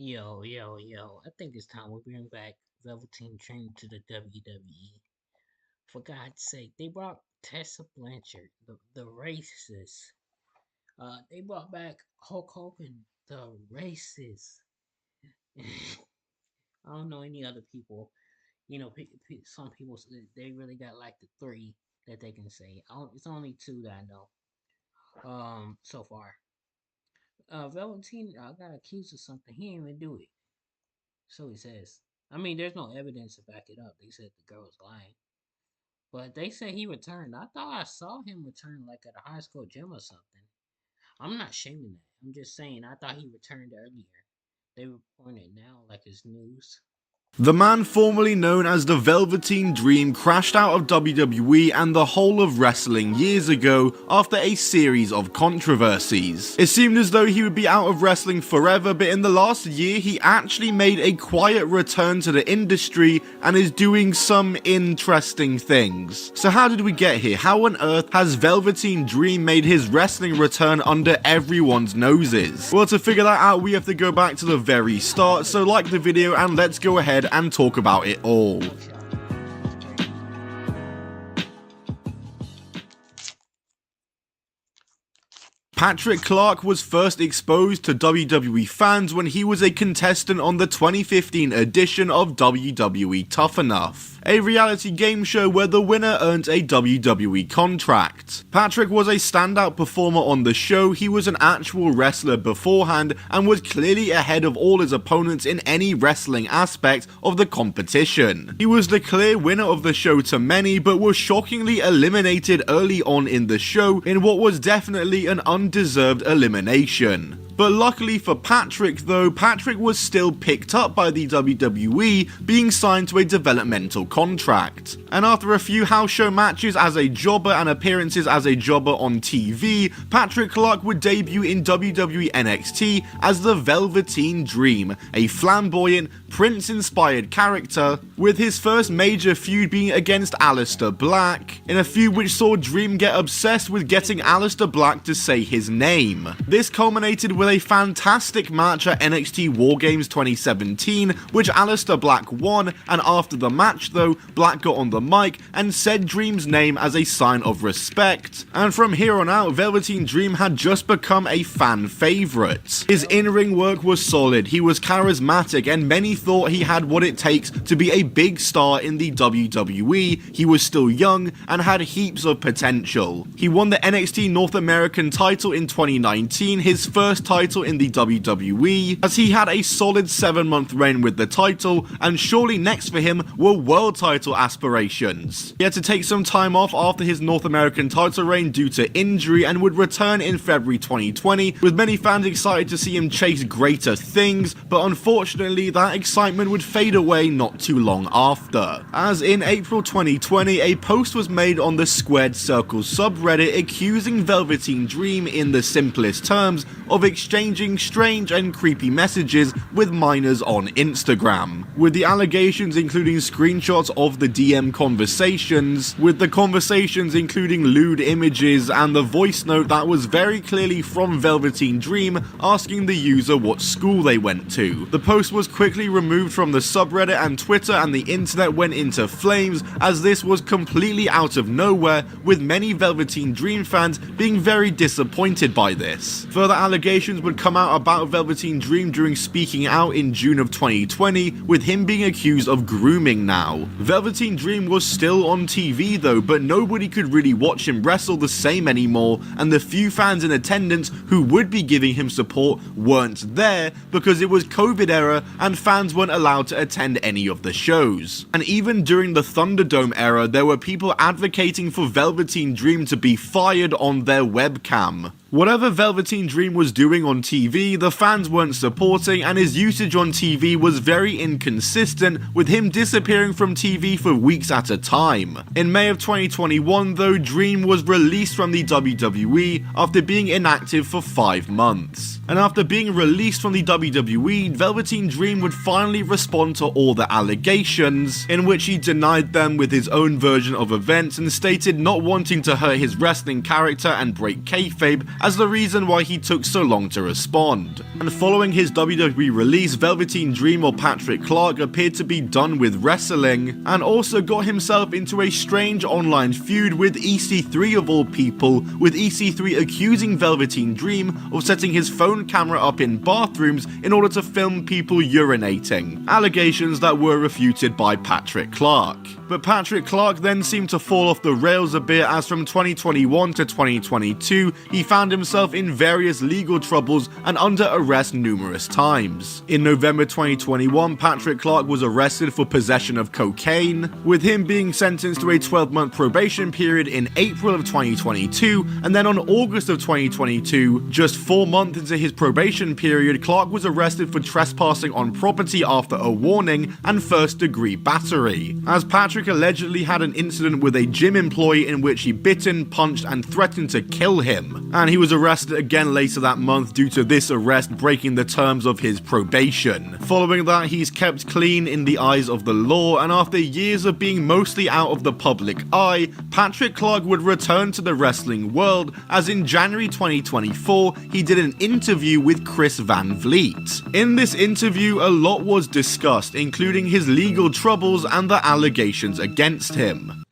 Yo. I think it's time we bring back Velveteen Dream to the WWE. For God's sake, they brought Tessa Blanchard, the racist. They brought back Hulk Hogan, the racist. I don't know any other people. Some people they really got like the three that they can say. It's only two that I know. So far. Velveteen got accused of something. He didn't even do it. So he says. I mean, there's no evidence to back it up. They said the girl was lying. But they say he returned. I thought I saw him return like at a high school gym or something. I'm not shaming that. I'm just saying I thought he returned earlier. They reporting it now like it's news. The man formerly known as the Velveteen Dream crashed out of WWE and the whole of wrestling years ago after a series of controversies. It seemed as though he would be out of wrestling forever, but in the last year he actually made a quiet return to the industry and is doing some interesting things. So how did we get here? How on earth has Velveteen Dream made his wrestling return under everyone's noses? Well, to figure that out we have to go back to the very start, so like the video and let's go ahead and talk about it all. Patrick Clark was first exposed to WWE fans when he was a contestant on the 2015 edition of WWE Tough Enough, a reality game show where the winner earned a WWE contract. Patrick was a standout performer on the show. He was an actual wrestler beforehand and was clearly ahead of all his opponents in any wrestling aspect of the competition. He was the clear winner of the show to many, but was shockingly eliminated early on in the show in what was definitely an undeserved elimination. But luckily for Patrick though, Patrick was still picked up by the WWE, being signed to a developmental contract. And after a few house show matches as a jobber and appearances as a jobber on TV, Patrick Clark would debut in WWE NXT as the Velveteen Dream, a flamboyant, Prince-inspired character, with his first major feud being against Aleister Black, in a feud which saw Dream get obsessed with getting Aleister Black to say his name. This culminated with a fantastic match at NXT War Games 2017, which Aleister Black won, and after the match though, Black got on the mic and said Dream's name as a sign of respect. And from here on out, Velveteen Dream had just become a fan favourite. His in-ring work was solid, he was charismatic, and many thought he had what it takes to be a big star in the WWE. He was still young and had heaps of potential. He won the NXT North American title in 2019, his first title in the WWE, as he had a solid 7-month reign with the title, and surely next for him were world title aspirations. He had to take some time off after his North American title reign due to injury and would return in February 2020, with many fans excited to see him chase greater things, but unfortunately that excitement would fade away not too long after, as in April 2020 a post was made on the Squared Circle subreddit accusing Velveteen Dream in the simplest terms of exchanging strange and creepy messages with minors on Instagram, with the allegations including screenshots of the DM conversations, with the conversations including lewd images and the voice note that was very clearly from Velveteen Dream asking the user what school they went to. The post was quickly removed from the subreddit, and Twitter and the internet went into flames as this was completely out of nowhere, with many Velveteen Dream fans being very disappointed by this. Further allegations would come out about Velveteen Dream during speaking out in June of 2020, with him being accused of grooming now. Velveteen Dream was still on TV though, but nobody could really watch him wrestle the same anymore, and the few fans in attendance who would be giving him support weren't there because it was COVID era and fans weren't allowed to attend any of the shows. And even during the Thunderdome era, there were people advocating for Velveteen Dream to be fired on their webcam. Whatever Velveteen Dream was doing on TV, the fans weren't supporting, and his usage on TV was very inconsistent, with him disappearing from TV for weeks at a time. In May of 2021 though, Dream was released from the WWE after being inactive for 5 months. And after being released from the WWE, Velveteen Dream would finally respond to all the allegations, in which he denied them with his own version of events and stated not wanting to hurt his wrestling character and break kayfabe, as the reason why he took so long to respond. And following his WWE release, Velveteen Dream or Patrick Clark appeared to be done with wrestling, and also got himself into a strange online feud with EC3 of all people, with EC3 accusing Velveteen Dream of setting his phone camera up in bathrooms in order to film people urinating, allegations that were refuted by Patrick Clark. But Patrick Clark then seemed to fall off the rails a bit, as from 2021 to 2022 he found himself in various legal troubles and under arrest numerous times. In November 2021, Patrick Clark was arrested for possession of cocaine, with him being sentenced to a 12-month probation period in April of 2022, and then on August of 2022, just 4 months into his probation period, Clark was arrested for trespassing on property after a warning and first-degree battery, as Patrick allegedly had an incident with a gym employee in which he bitten, punched, and threatened to kill him, and he was arrested again later that month due to this arrest breaking the terms of his probation. Following that, he's kept clean in the eyes of the law, and after years of being mostly out of the public eye, Patrick Clark would return to the wrestling world, as in January 2024 he did an interview with Chris Van Vliet. In this interview, a lot was discussed, including his legal troubles and the allegations against him.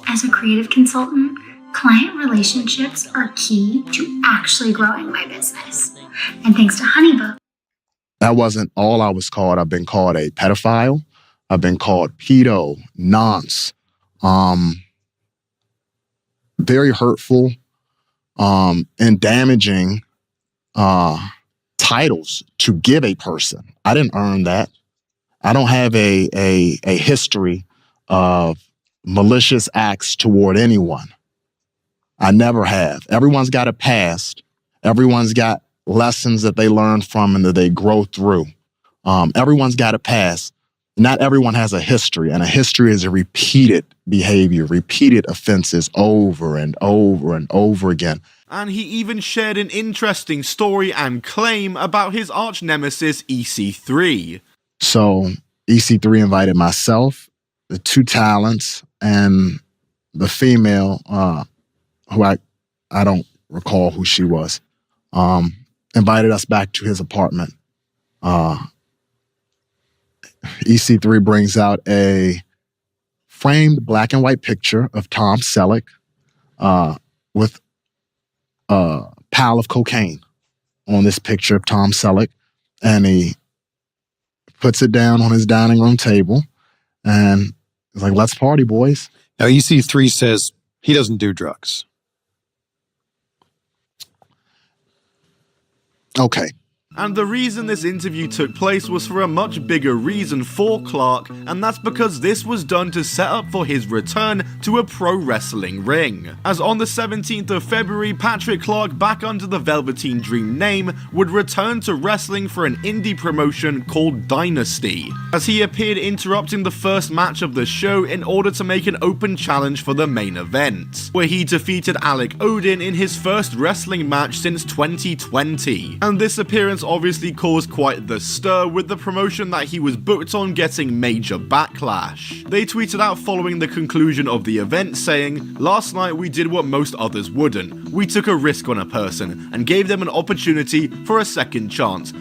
As a creative consultant, client relationships are key to actually growing my business. And thanks to HoneyBook, that wasn't all I was called. I've been called a pedophile. I've been called pedo, nonce, very hurtful, and damaging titles to give a person. I didn't earn that. I don't have a history of malicious acts toward anyone. I never have. Everyone's got a past. Everyone's got lessons that they learn from and that they grow through. Everyone's got a past. Not everyone has a history, and a history is a repeated behavior, repeated offenses over and over and over again. And he even shared an interesting story and claim about his arch nemesis EC3. So EC3 invited myself, the two talents, and the female, who I don't recall who she was, invited us back to his apartment. EC3 brings out a framed black and white picture of Tom Selleck with a pile of cocaine on this picture of Tom Selleck, and he puts it down on his dining room table, and he's like, "Let's party, boys." Now, EC3 says he doesn't do drugs. Okay. And the reason this interview took place was for a much bigger reason for Clark, and that's because this was done to set up for his return to a pro wrestling ring. As on the 17th of February, Patrick Clark, back under the Velveteen Dream name, would return to wrestling for an indie promotion called Dynasty, as he appeared interrupting the first match of the show in order to make an open challenge for the main event, where he defeated Alec Odin in his first wrestling match since 2020. And this appearance obviously caused quite the stir, with the promotion that he was booked on getting major backlash. They tweeted out following the conclusion of the event saying, "Last night we did what most others wouldn't. We took a risk on a person and gave them an opportunity for a second chance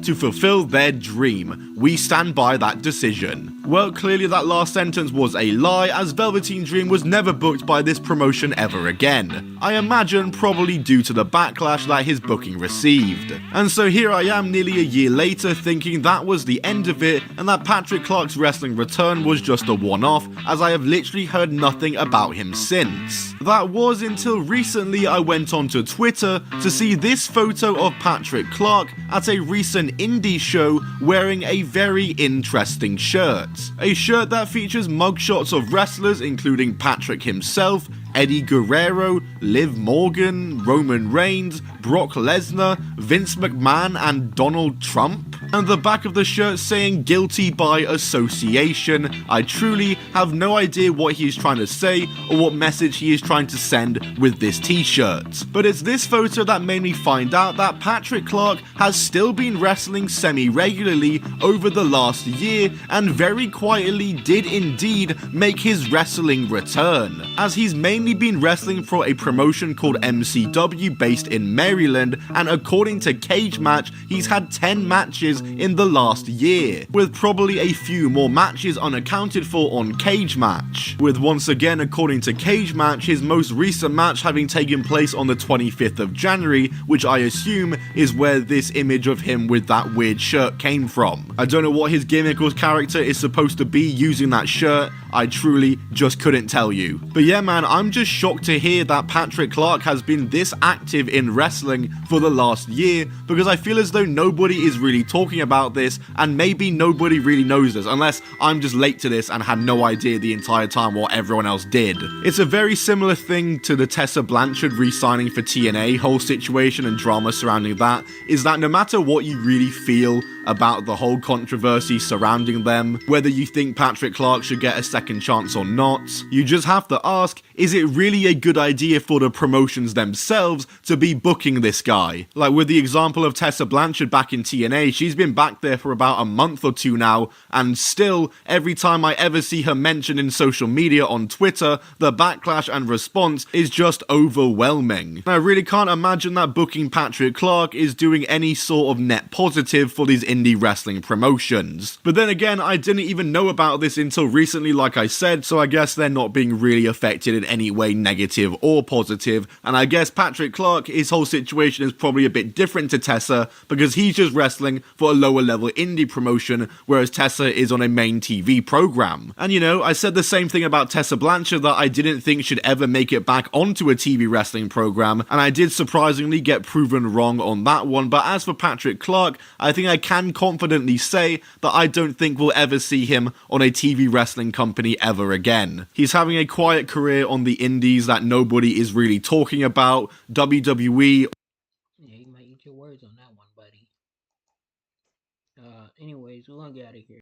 to fulfill their dream. We stand by that decision." Well, clearly that last sentence was a lie, as Velveteen Dream was never booked by this promotion ever again. I imagine probably due to the backlash that his booking received. And so here I am nearly a year later thinking that was the end of it, and that Patrick Clark's wrestling return was just a one-off, as I have literally heard nothing about him since. That was until recently I went onto Twitter to see this photo of Patrick Clark at a recent indie show wearing a very interesting shirt. A shirt that features mugshots of wrestlers including Patrick himself, Eddie Guerrero, Liv Morgan, Roman Reigns, Brock Lesnar, Vince McMahon, and Donald Trump. And the back of the shirt saying "guilty by association." I truly have no idea what he is trying to say or what message he is trying to send with this t-shirt. But it's this photo that made me find out that Patrick Clark has still been wrestling semi-regularly over the last year, and very quietly did indeed make his wrestling return, as he's mainly mainly been wrestling for a promotion called MCW based in Maryland, and according to Cage Match, he's had 10 matches in the last year, with probably a few more matches unaccounted for on Cage Match, with once again, according to Cage Match, his most recent match having taken place on the 25th of January, which I assume is where this image of him with that weird shirt came from. I don't know what his gimmick or character is supposed to be using that shirt, I truly just couldn't tell you. But yeah man, I'm just shocked to hear that Patrick Clark has been this active in wrestling for the last year, because I feel as though nobody is really talking about this, and maybe nobody really knows this, unless I'm just late to this and had no idea the entire time what everyone else did. It's a very similar thing to the Tessa Blanchard re-signing for TNA whole situation and drama surrounding that, is that no matter what you really feel about the whole controversy surrounding them, whether you think Patrick Clark should get a second chance or not, you just have to ask, is it really a good idea for the promotions themselves to be booking this guy? Like with the example of Tessa Blanchard back in TNA, she's been back there for about a month or two now, and still, every time I ever see her mentioned in social media on Twitter, the backlash and response is just overwhelming. And I really can't imagine that booking Patrick Clark is doing any sort of net positive for these indie wrestling promotions. But then again, I didn't even know about this until recently, like I said, so I guess they're not being really affected in any way negative or positive, and I guess Patrick Clark, his whole situation is probably a bit different to Tessa, because he's just wrestling for a lower level indie promotion, whereas Tessa is on a main TV program. And you know, I said the same thing about Tessa Blanchard that I didn't think should ever make it back onto a TV wrestling program, and I did surprisingly get proven wrong on that one. But as for Patrick Clark, I think I can confidently say that I don't think we'll ever see him on a TV wrestling company ever again. He's having a quiet career on the indies that nobody is really talking about. WWE. Yeah, you might eat your words on that one, buddy. Anyways, we're gonna get out of here.